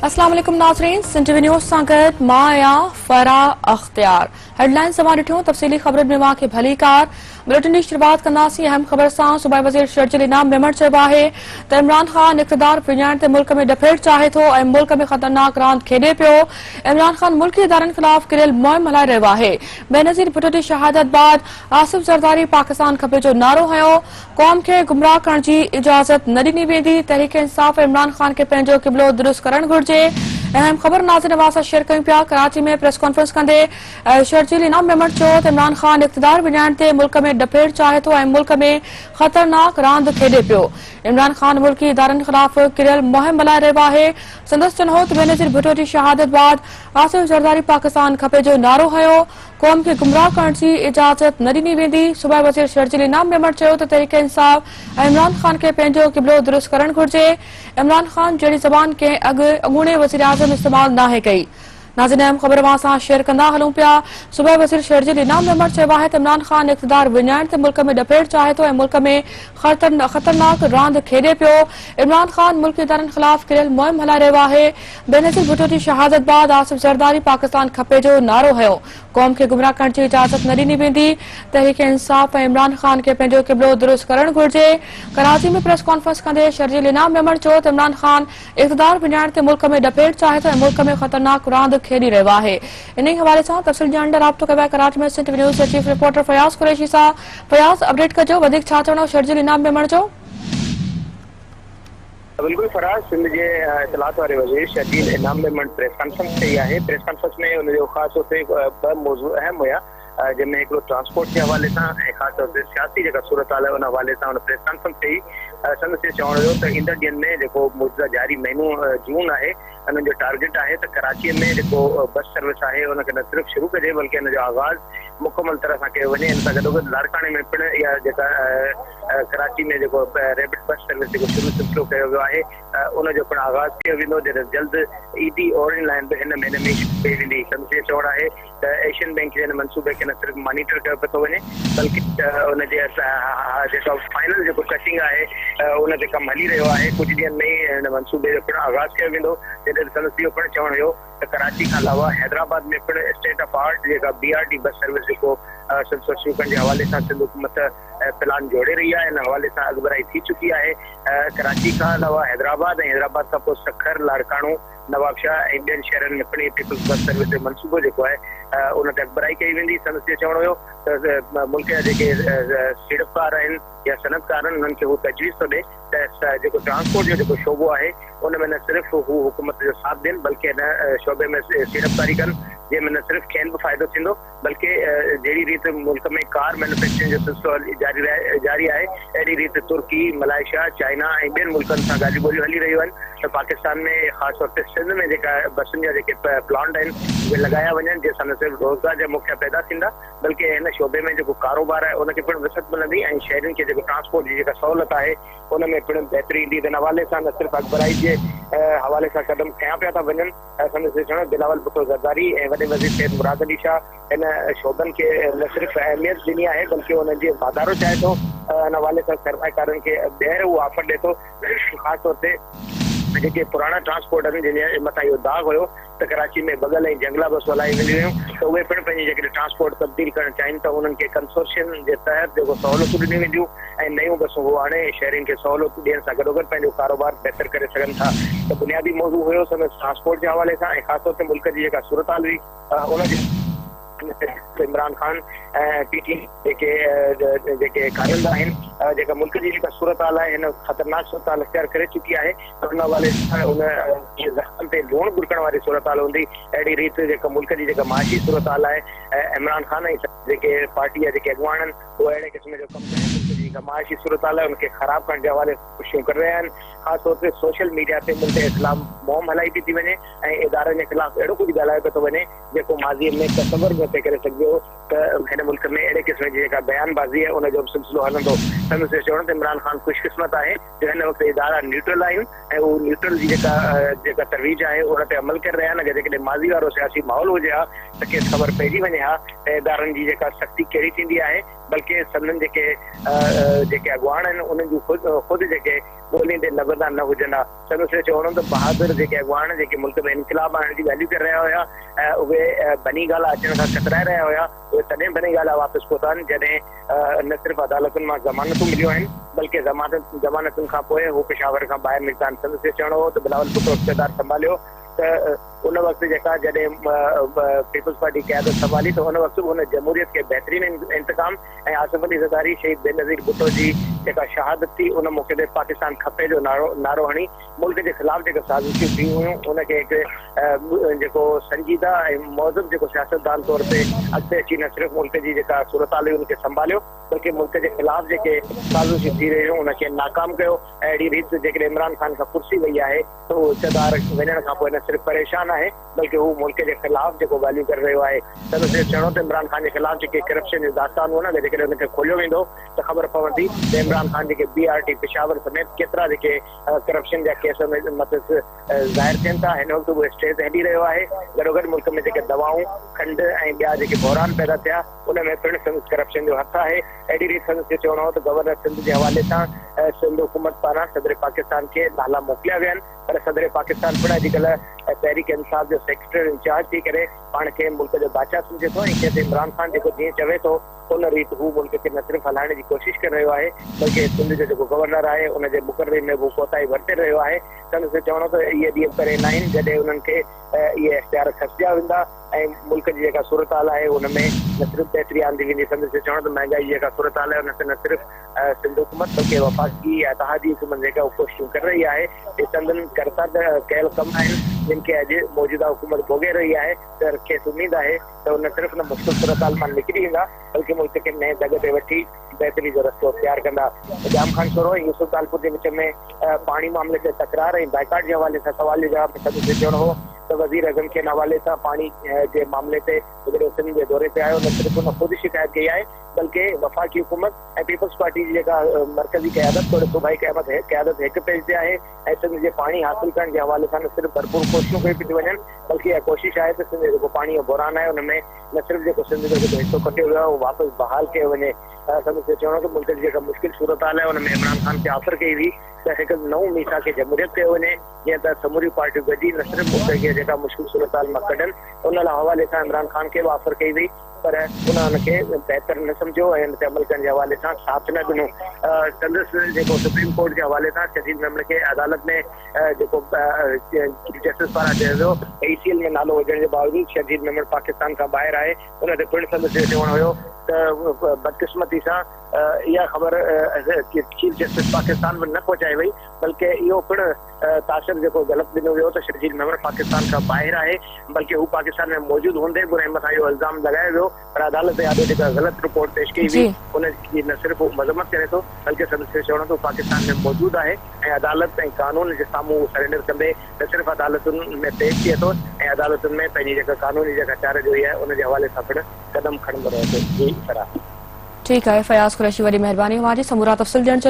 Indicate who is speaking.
Speaker 1: अस्सलाम वालेकुम नाज़रीन, सिंटीवी न्यूज़ सां गॾु मां आहियां फराह अख्तियार। हेडलाइन समां ॾिठियूं, तफ़सीली ख़बरुनि में मांखे भली कार। बुलेटिन जी शुरूआत कंदासीं अहम ख़बर सां। सूबाई वज़ीर शर्जील इनाम मेमण चयो आहे त इमरान ख़ान इक़्तिदार विञाइण ते मुल्क में डफेड़ चाहे थो ऐं मुल्क में ख़तरनाक रांदि खेॾे पियो। इमरान ख़ान मुल्की इदारनि ख़िलाफ़ किरियल मुहिम हलाए रहियो आहे। बेनज़ीर भुट्टो जी शहादत बाद आसिफ ज़रदारी पाकिस्तान खपे जो नारो हयो। क़ौम खे गुमराह करण जी इजाज़त न ॾिनी वेंदी। तहरीक इंसाफ़ इमरान ख़ान खे पंहिंजो क़िबलो दुरुस्त करणु घुर्जे। अहम ख़बर नाज़रीन आवाज़ सां शेयर कयूं पिया। कराची में प्रेस कॉन्फ्रेंस कंदे शर्जील इनाम मेमण चयो त इमरान ख़ान इक़्तिदार विञाइण ते मुल्क में डफेड़ चाहे थो ऐं मुल्क में ख़तरनाक रांदि खेॾे पियो। इमरान ख़ान मुल्की इदारनि ख़िलाफ़ किरियल मुहिम हलाए रहियो आहे। संदसि चवणो हो त बेनज़ीर भुट्टो जी शहादत बाद आसिफ ज़रदारी पाकिस्तान खपे जो नारो हयो। क़ौम खे गुमराह करण जी इजाज़त न ॾिनी वेंदी। सूबाई वज़ीर शर्जील इनाम मेमण चयो त तहरीक इंसाफ़ ऐं इमरान ख़ान खे पंहिंजो क़िबलो दुरुस्त करणु घुर्जे। इमरान ख़ान जहिड़ी ज़बान कंहिं अॻूणे वज़ीर आज़म इस्तेमाल नाहे कई। नाज़रीन अहम ख़बर अवां सां शेयर कंदा हलूं पिया। सूबाई वज़ीर शर्जील इनाम मेमण चयो आहे त इमरान ख़ान इक़्तिदार विञाइण ते मुल्क में डफेड़ चाहे थो ऐं मुल्क में ख़तरनाक रांदि खेॾे पियो। इमरान ख़ान मुल्की इदारनि ख़िलाफ़ किरियल मुहिम हलाए रहियो आहे। बेनज़ीर भुट्टो जी शहादत बाद आसिफ ज़रदारी पाकिस्तान खपे जो नारो हयो। क़ौम खे गुमराह करण जी इजाज़त न ॾिनी वेंदी। तहरीक इंसाफ़ ऐं इमरान ख़ान खे पंहिंजो क़िबलो दुरुस्त करणु घुर्जे। कराची में प्रेस कॉन्फ्रेंस कंदे शर्जील इनाम मेमण चयो त इमरान ख़ान इक़्तिदार विञाइण ते मुल्क में डफेड़ चाहे थो ऐं मुल्क में ख़तरनाक रांदि खेॾी रहियो आहे। इन हवाले सां तफ़सील ॼाणण लाइ राब्तो कयो आहे कराची में सिंध न्यूज़ जे चीफ रिपोर्टर फयाज़ कुरैशी सां। फयाज़, अपडेट कजो, वधीक छा चवणो शर्जील इनाम मेमण जो?
Speaker 2: बिल्कुल फराज, सिंध के इतलात वाले वज़ीर शर्जील इनाम मेमण प्रेस कॉन्फ्रेंस कई है। प्रेस कॉन्फ्रेंस में उनजो ख़ासि उते ॿ मौज़ू अहम हुया, जंहिंमें हिकिड़ो ट्रांसपोर्ट के हवाले सां ऐं ख़ासि तौर ते सियासी जेका सूरत हाल आहे उन हवाले सां उन प्रेस कॉन्फ्रेंस कई। संदसि चवण हुयो त ईंदड़ ॾींहंनि में जेको मौजूदा जारी महीनो जून आहे, उन जो टारगेट आहे त कराचीअ में जेको बस सर्विस आहे उनखे न सिर्फ़ु शुरू कजे बल्कि इन जो आगाज़ मुकमल तरह सां कयो वञे। इन सां गॾोगॾु लाड़काने में पिणु इहा जेका कराची में जेको रेपिड बस सर्विस जेको शुरू सिलसिलो कयो वियो आहे उनजो पिणु आगाज़ कयो वेंदो, जॾहिं जल्द ईदी ऑरेंज लाइन बि हिन महीने में कई वेंदी। संदसि चवणु आहे त एशियन बैंक जे हिन मनसूबे खे न सिर्फ़ु मॉनिटर कयो पियो थो वञे बल्कि उनजे जेको फाइनल जेको टचिंग आहे उन ते कमु हली रहियो आहे। कुझु ॾींहंनि में ई हिन मनसूबे जो पिणु आगाज़ कयो वेंदो, जॾहिं संदसि इहो पिणु चवणु हुयो त कराची खां अलावा हैदराबाद में पिणु स्टेट ऑफ आर्ट जेका BRT बस सर्विस जेको सिलसिलो शुरू करण जे हवाले सां सिंध हुकूमत प्लान जोड़े रही आहे। इन हवाले सां अॻुभराई थी चुकी आहे। कराची खां अलावा हैदराबाद ऐं हैदराबाद खां पोइ सखर, लाड़काणो, नवाबशाह ऐं ॿियनि शहरनि में पिणु पीपल्स बस सर्विस जो मनसूबो जेको आहे उन ते अॻुभराई कई वेंदी। संदसि चवणो हुयो त मुल्क जा जेके सीड़पकार आहिनि या सनतकार आहिनि उन्हनि खे हू तजवीज़ थो ॾे त जेको ट्रांसपोर्ट जो जेको शोबो आहे उनमें न सिर्फ़ु हू हुकूमत जो साथ ॾियनि बल्कि हिन शोबे में सीड़पकारी कनि, जंहिंमें न सिर्फ़ु खेनि बि फ़ाइदो थींदो बल्कि जहिड़ी रीति मुल्क में कार मैन्युफैक्चरिंग जो सिलसिलो जारी आहे अहिड़ी रीति तुर्की, मलाइशिया, चाइना ऐं ॿियनि मुल्कनि सां ॻाल्हियूं ॿोलियूं हली रहियूं आहिनि त पाकिस्तान में ख़ासि तौर ते सिंध में जेका बसुनि जा जेके प्लांट आहिनि उहे लॻाया वञनि, जंहिंसां न सिर्फ़ु रोज़गार जा मौक़ा पैदा थींदा बल्कि हिन शोबे में जेको कारोबार आहे उनखे पिणु विसत मिलंदी ऐं शहरियुनि खे जेको ट्रांसपोर्ट जी जेका सहूलियत आहे उन में पिणु बहितरी ईंदी। इन हवाले सां न सिर्फ़ु अॻुभराई जे हवाले सां क़दम खयां पिया था वञनि। संदसि चवणु बिलावल भुट्टो ज़रदारी ऐं वॾे वज़ीर सैयद मुराद अली शाह हिन शोबनि खे न सिर्फ़ु अहमियत ॾिनी आहे बल्कि उन्हनि जे वाधारो चाहे थो। इन हवाले सां सरमाएकारनि खे ॿीहर उहो ऑफर ॾिए थो। ख़ासि तौर ते जेके पुराणा ट्रांसपोर्ट आहिनि जंहिंजे मथां इहो दाग़ हुयो त कराची में बगल ऐं जंगला बसूं हलाई वेंदियूं हुयूं त उहे पिणु पंहिंजी जेके ट्रांसपोर्ट तब्दील करणु चाहिनि त उन्हनि खे कंसोर्शियम जे तहत जेको सहूलियतूं ॾिनियूं वेंदियूं ऐं नयूं बसूं उहो हाणे शहरियुनि खे सहूलियतूं ॾियण सां गॾोगॾु पंहिंजो कारोबार बहितर करे सघनि था। त बुनियादी मौज़ू हुयो संदसि ट्रांसपोर्ट जे हवाले सां ऐं ख़ासि तौर ते मुल्क जी जेका सूरत हाल हुई उनजे इमरान ख़ान ऐं PTI जेके कारंदा आहिनि जेका मुल्क जी जेका सूरत हाल आहे हिन ख़तरनाक सूरत हाल इख्तियार करे चुकी आहे त उन हवाले सां उन ज़ख़्म ते लूणु बुरकण वारी सूरत हाल हूंदी। अहिड़ी रीति जेका मुल्क जी जेका माशी सूरत हाल आहे इमरान ख़ान ऐं जेके पार्टी जा जेके अॻुवान आहिनि उहे अहिड़े क़िस्म जो कमु कनि मुल्क जी जेका माशी सूरत हाल आहे उनखे ख़राबु करण जे हवाले कोशिशूं करे रहिया आहिनि। ख़ासि तौर ते सोशल मीडिया ते मुल्क जे ख़िलाफ़ मुहिम हलाई थी वञे ऐं इदारनि जे ख़िलाफ़ अहिड़ो कुझु ॻाल्हायो पियो थो वञे जेको माज़ीअ में तसवुर न थिए करे सघियो त हिन मुल्क में अहिड़े क़िस्म जी जेका बयानबाज़ी आहे उनजो बि सिलसिलो हलंदो। संदसि चवणु त इमरान ख़ान ख़ुशकिस्मत आहे जो हिन वक़्तु इदारा न्यूट्रल आहिनि ऐं उहो न्यूट्रल जी जेका तरवीज आहे उन ते अमल करे रहिया आहिनि। जेकॾहिं माज़ी वारो सियासी माहौल हुजे हा त कंहिं ख़बर पइजी वञे हा त इदारनि जी जेका सख़्ती कहिड़ी थींदी आहे बल्कि संदनि जेके जेके अॻुवान आहिनि उन्हनि जूं ख़ुदि जेके ॻोल्हींदे लभंदा न हुजनि। संदसि चवणो त बहादुर जेके अॻुवान जेके मुल्क में इनकलाब आणण जी ॻाल्हियूं करे रहिया हुया, उहे बनी ॻाल्हि अचण खां कतराए रहिया हुया, उहे तॾहिं बनी ॻाल्हि वापसि पहुता आहिनि जॾहिं न सिर्फ़ु अदालतुनि मां ज़मानतूं मिलियूं आहिनि बल्कि ज़मानतुनि खां पोइ हू पेशावर खां ॿाहिरि निकिता आहिनि। संदसि चवणो हो त बिलावल भुट्टो इक़्तिदार संभालियो त उन वक़्तु जेका जॾहिं पीपल्स पार्टी क़यादत संभाली त उन वक़्तु उन जमहूरियत खे बहितरीन इंतकाम ऐं आसिफ अली ज़रदारी शहीद बेनज़ीर भुट्टो जी जेका शहादत थी उन मौक़े ते पाकिस्तान खपे जो नारो हणी मुल्क जे ख़िलाफ़ जेके साज़िशूं थी हुयूं उनखे हिकु जेको संजीदा ऐं मौज़ूब जेको सियासतदान तौर ते अॻिते अची न सिर्फ़ु मुल्क जी जेका सूरत हाल हुई उनखे संभालियो बल्कि मुल्क जे ख़िलाफ़ जेके साज़िशूं थी रहियूं उनखे नाकाम कयो। अहिड़ी रीति जेकॾहिं इमरान ख़ान खां कुर्सी वई आहे त उहो इक़्तिदार वञण खां पोइ न सिर्फ़ु परेशान आहे बल्कि हू मुल्क जे ख़िलाफ़ जेको ॻाल्हियूं करे रहियो आहे। संदसि चवणो त इमरान ख़ान जे ख़िलाफ़ जेके करप्शन जो दास्तान हो न जेकॾहिं हुनखे खोलियो वेंदो त ख़बर पवंदी त इमरान ख़ान जेके BRT पेशावर समेत केतिरा जेके करप्शन जा केस मतिलबु ज़ाहिर थियनि था। हिन वक़्तु उहो स्टेज हली रहियो आहे। गॾोगॾु मुल्क में जेके दवाऊं खंड ऐं ॿिया जेके बहरान पैदा थिया उनमें पिणु संदसि करप्शन जो हथु आहे। अहिड़ी रीति संदसि चवणो हो त गवर्नर सिंध जे हवाले सां सिंध हुकूमत पारां सदर पाकिस्तान खे नाला मोकिलिया विया आहिनि पर सदर पाकिस्तान पिणु अॼुकल्ह तहरीक इंसाफ़ जो सेक्रेटरी इंचार्ज थी करे पाण खे मुल्क जो बादशाह सम्झे थो ऐं कंहिं इमरान ख़ान जेको जीअं चवे थो उन रीति हू मुल्क खे न सिर्फ़ु हलाइण जी कोशिशि करे रहियो आहे बल्कि सिंध जो जेको गवर्नर आहे उनजे मुक़ररी में हू कोताही वरिते रहियो आहे। संदसि चवणो त इहे ॾींहं परे न आहिनि जॾहिं उन्हनि खे इहे इख़्तियार खसिया वेंदा ऐं मुल्क जी जेका सूरत हाल आहे उनमें न सिर्फ़ु बहितरी आंदी वेंदी। संदसि चवणो त महांगाई जी जेका सूरत हाल आहे उन ते न सिर्फ़ु सिंध हुकूमत बल्कि वफ़ाक़ी इतिहादी हुकूमत जेका कोशिशूं करे रही आहे हे चंदनि करता कयल कम आहिनि जिन खे अॼु मौजूदा हुकूमत भोगे रही आहे त खेसि उमेद आहे त उन सिर्फ़ु न मुश्किल सूरत हाल मां निकिरी ईंदा बल्कि मुल्क खे नए जॻह ते वठी बहितरी जो रस्तो इख्तियार कंदा। जाम खान शोरो यूसुफ तालपुर जे विच में पाणी मामले ते तकरार ऐं बाइकाट जे हवाले सां सवाल जे जवाब में संदसि चवणो हो त वज़ीर अज़म खे हवाले सां पाणी जे मामले ते जॾहिं सिंध जे दौरे ते आयो न सिर्फ़ु उन ख़ुदि शिकायत कई आहे बल्कि वफ़ाक़ी हुकूमत ऐं पीपल्स पार्टी जी जेका मर्कज़ी क़यादत तौर सूबाई क़यादत हिकु पेज ते आहे ऐं सिंध जे पाणी हासिल करण जे हवाले सां न सिर्फ़ु भरपूर कोशिशूं कई पई थी वञनि बल्कि इहा कोशिशि आहे त सिंध जो जेको पाणी जो बहरान आहे उनमें न सिर्फ़ु जेको सिंध जो जेको हिसो कटियो वियो आहे उहो वापसि बहाल कयो वञे। संदसि चवणो त मुल्क जी जेका मुश्किल सूरत हाल आहे उनमें इमरान ख़ान खे ऑफर कई हुई त हिकु नओं मीसाक जमहूरियत कयो वञे जीअं त समूरियूं पार्टियूं गॾिजी न सिर्फ़ु मुल्क खे जेका मुश्किल सूरत हाल मां कढनि उन लाइ हवाले सां इमरान ख़ान खे बि ऑफर कई हुई पर उनखे बहितर न सम्झो ऐं हुन ते अमल करण जे हवाले सां साथ न ॾिनो। संदसि जेको सुप्रीम कोर्ट जे हवाले सां शदीद मेमन खे अदालत में जेको चीफ जस्टिस पारां चयो वियो ACL में नालो हुजण जे बावजूदि शदीद मेमन पाकिस्तान खां ॿाहिरि आहे उन ते पिणु संदसि चवणो हुयो त बदकिस्मती सां इहा ख़बर चीफ जस्टिस पाकिस्तान में न पहुचाई वई बल्कि इहो पिणु तासिर जेको ग़लति ॾिनो वियो त शदीद मेमन पाकिस्तान खां ॿाहिरि आहे बल्कि हू पाकिस्तान में मौजूदु हूंदे बि हुन मथां इहो इल्ज़ाम लॻायो वियो पर अदालत आॾो जेका ग़लति रिपोर्ट पेश कई हुई उनजी न सिर्फ़ु मज़म्मत करे थो बल्कि संदसि चवणो त पाकिस्तान में मौजूदु आहे ऐं अदालत ऐं कानून जे साम्हूं सरेंडर कंदे न सिर्फ़ु अदालतुनि में पेश थिए थो ऐं अदालतुनि में पंहिंजी जेका कानूनी जेका चारजोई आहे उनजे हवाले सां पिणु क़दम खणंदो रहे थो। जी सर
Speaker 1: ठीक है फयाज़ कुरैशी वरी मेहरबानी हमारी समूरा तफ़सील ॾियण